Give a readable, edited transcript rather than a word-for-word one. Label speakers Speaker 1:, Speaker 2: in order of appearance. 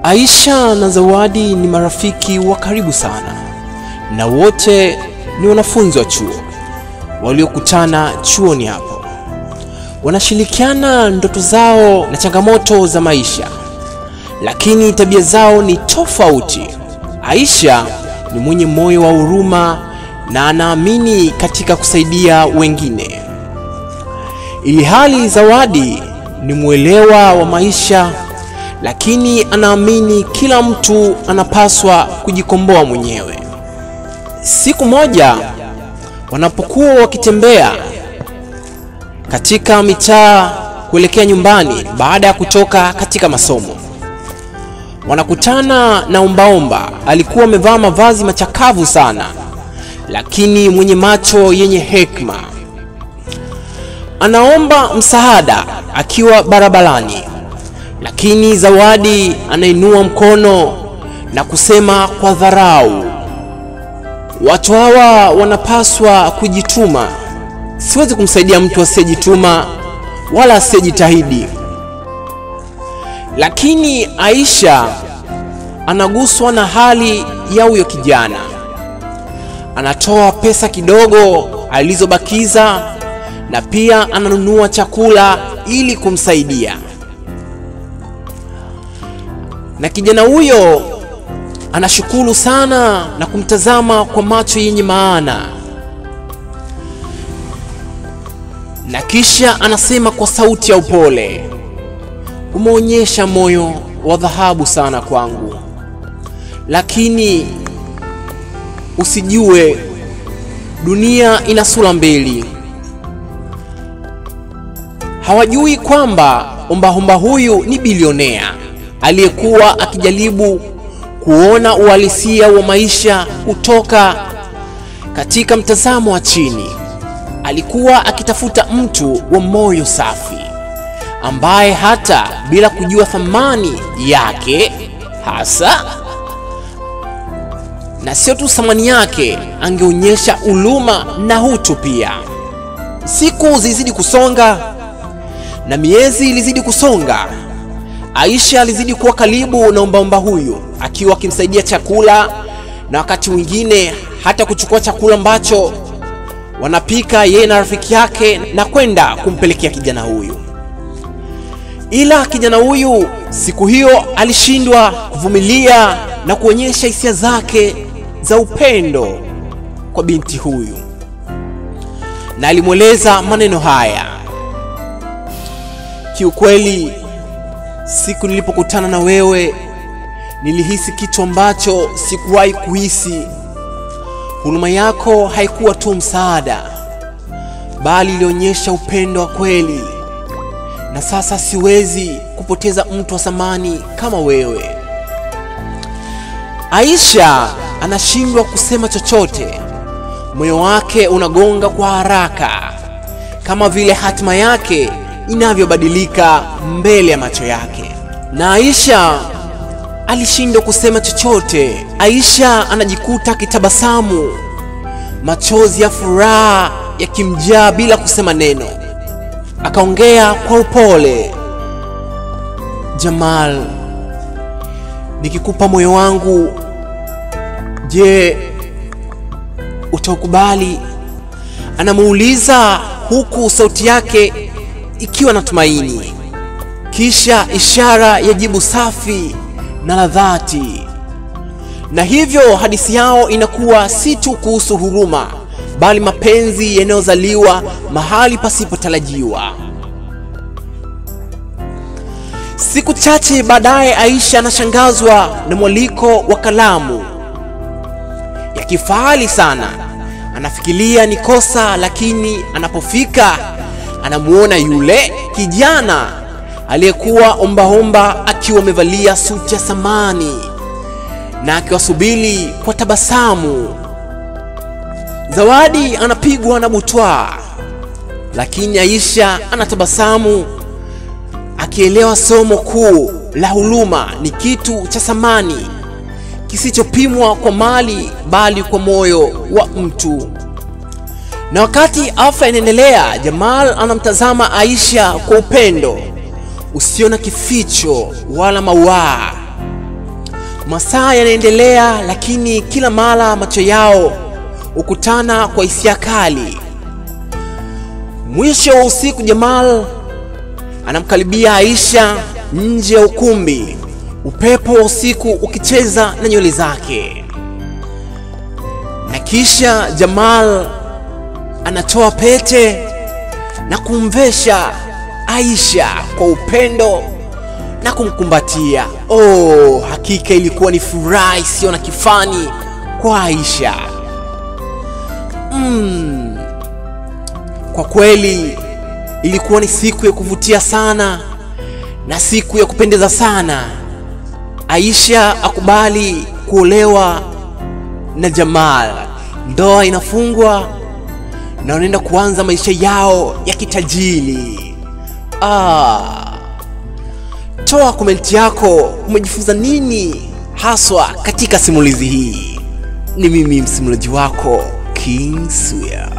Speaker 1: Aisha na Zawadi ni marafiki wa karibu sana, na wote ni wanafunzi wa chuo waliokutana chuoni hapo. Wanashirikiana ndoto zao na changamoto za maisha, lakini tabia zao ni tofauti. Aisha ni mwenye moyo wa huruma na anaamini katika kusaidia wengine, ili hali Zawadi ni mwelewa wa maisha, lakini anaamini kila mtu anapaswa kujikomboa mwenyewe. Siku moja wanapokuwa wakitembea katika mitaa kuelekea nyumbani baada ya kutoka katika masomo, wanakutana na ombaomba. Alikuwa amevaa mavazi machakavu sana, lakini mwenye macho yenye hekima. Anaomba msaada akiwa barabarani, lakini Zawadi anainua mkono na kusema kwa dharau, watu hawa wanapaswa kujituma. Siwezi kumsaidia mtu asiyejituma wala asiyejitahidi. Lakini Aisha anaguswa na hali ya huyo kijana. Anatoa pesa kidogo alizobakiza na pia ananunua chakula ili kumsaidia. Na kijana huyo anashukuru sana na kumtazama kwa macho yenye maana, na kisha anasema kwa sauti ya upole, umeonyesha moyo wa dhahabu sana kwangu, lakini usijue dunia ina sura mbili. Hawajui kwamba ombaomba huyu ni bilionea aliyekuwa akijaribu kuona uhalisia wa maisha kutoka katika mtazamo wa chini. Alikuwa akitafuta mtu wa moyo safi, ambaye hata bila kujua thamani yake hasa, na sio tu thamani yake, angeonyesha huruma na utu pia. Siku zilizidi kusonga na miezi ilizidi kusonga. Aisha alizidi kuwa karibu na ombaomba huyu, akiwa akimsaidia chakula na wakati mwingine hata kuchukua chakula ambacho wanapika yeye na rafiki yake na kwenda kumpelekea kijana huyu. Ila kijana huyu siku hiyo alishindwa kuvumilia na kuonyesha hisia zake za upendo kwa binti huyu, na alimweleza maneno haya, kiukweli siku nilipokutana na wewe nilihisi kitu ambacho sikuwahi kuhisi. Huruma yako haikuwa tu msaada, bali ilionyesha upendo wa kweli, na sasa siwezi kupoteza mtu wa thamani kama wewe. Aisha anashindwa kusema chochote. Moyo wake unagonga kwa haraka, kama vile hatima yake inavyobadilika mbele ya macho yake. Na Aisha alishindwa kusema chochote. Aisha anajikuta akitabasamu, machozi ya furaha yakimjaa bila kusema neno. Akaongea kwa upole, Jamal, nikikupa moyo wangu, je, utakubali? Anamuuliza huku sauti yake ikiwa na tumaini, kisha ishara ya jibu safi na la dhati. Na hivyo hadithi yao inakuwa si tu kuhusu huruma, bali mapenzi yanayozaliwa mahali pasipotarajiwa. Siku chache baadaye, Aisha anashangazwa na mwaliko wa kalamu ya kifahari sana. Anafikiria ni kosa, lakini anapofika anamuona yule kijana aliyekuwa ombaomba akiwa amevalia suti ya samani na akiwasubiri kwa tabasamu. Zawadi anapigwa na butwaa, lakini Aisha anatabasamu, akielewa somo kuu la huruma ni kitu cha thamani kisichopimwa kwa mali, bali kwa moyo wa mtu. Na wakati afya inaendelea, Jamal anamtazama Aisha kwa upendo usio na kificho wala mawaa. Masaa yanaendelea, lakini kila mara macho yao hukutana kwa hisia kali. Mwisho wa usiku, Jamal anamkaribia Aisha nje ya ukumbi, upepo wa usiku ukicheza na nywele zake. Na kisha Jamal anatoa pete na kumvesha Aisha kwa upendo na kumkumbatia. Hakika ilikuwa ni furaha isiyo na kifani kwa Aisha. Kwa kweli ilikuwa ni siku ya kuvutia sana na siku ya kupendeza sana. Aisha akubali kuolewa na Jamal. Ndoa inafungwa na wanaenda kuanza maisha yao ya kitajiri. Toa komenti yako, umejifunza nini haswa katika simulizi hii? Ni mimi msimulizi wako King Suya.